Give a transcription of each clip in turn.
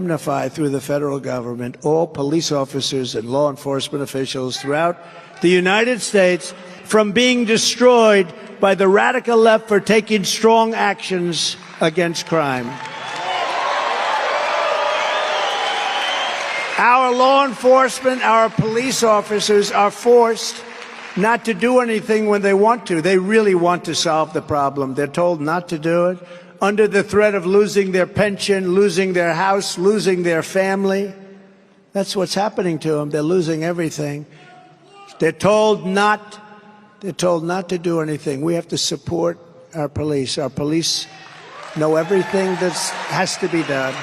indemnify through the federal government all police officers and law enforcement officials throughout the United States from being destroyed by the radical left for taking strong actions against crime. Our law enforcement, our police officers are forced not to do anything when they want to. They really want to solve the problem. They're told not to do it under the threat of losing their pension, losing their house, losing their family. That's what's happening to them. They're losing everything. They're told not to do anything. We have to support our police. Our police know everything that has to be done.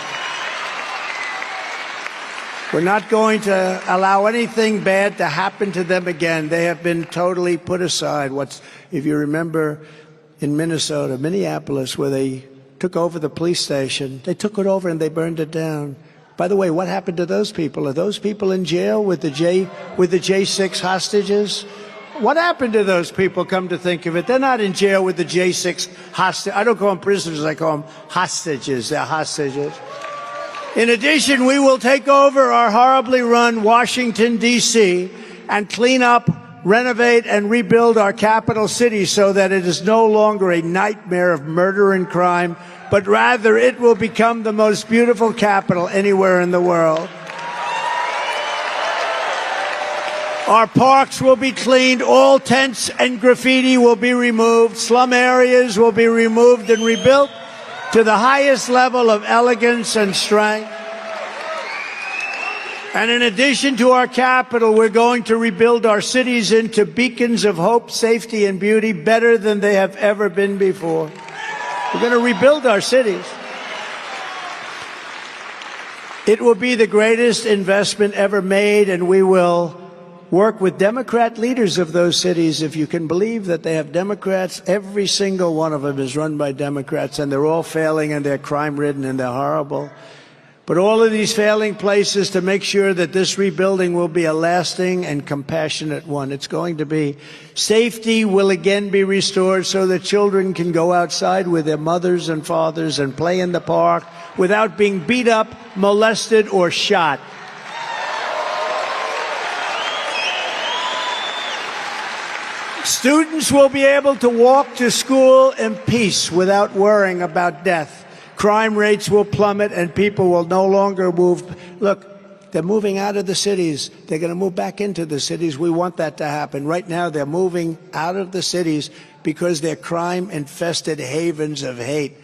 We're not going to allow anything bad to happen to them again. They have been totally put aside. If you remember in Minneapolis, where they took over the police station, they took it over and they burned it down. By the way, what happened to those people? Are those people in jail with the J6 hostages? What happened to those people, come to think of it? They're not in jail with the J6 hostages. I don't call them prisoners, I call them hostages. They're hostages. In addition, we will take over our horribly run Washington, D.C., and clean up, renovate, and rebuild our capital city so that it is no longer a nightmare of murder and crime, but rather it will become the most beautiful capital anywhere in the world. Our parks will be cleaned, all tents and graffiti will be removed, slum areas will be removed and rebuilt to the highest level of elegance and strength. And in addition to our capital, we're going to rebuild our cities into beacons of hope, safety, and beauty better than they have ever been before. We're going to rebuild our cities. It will be the greatest investment ever made, and we will work with Democrat leaders of those cities. If you can believe that they have Democrats, every single one of them is run by Democrats, and they're all failing, and they're crime-ridden, and they're horrible. But all of these failing places, to make sure that this rebuilding will be a lasting and compassionate one. It's going to be. Safety will again be restored so that children can go outside with their mothers and fathers and play in the park without being beat up, molested, or shot. Students will be able to walk to school in peace without worrying about death. Crime rates will plummet and people will no longer move. Look, they're moving out of the cities. They're going to move back into the cities. We want that to happen. Right now, they're moving out of the cities because they're crime-infested havens of hate.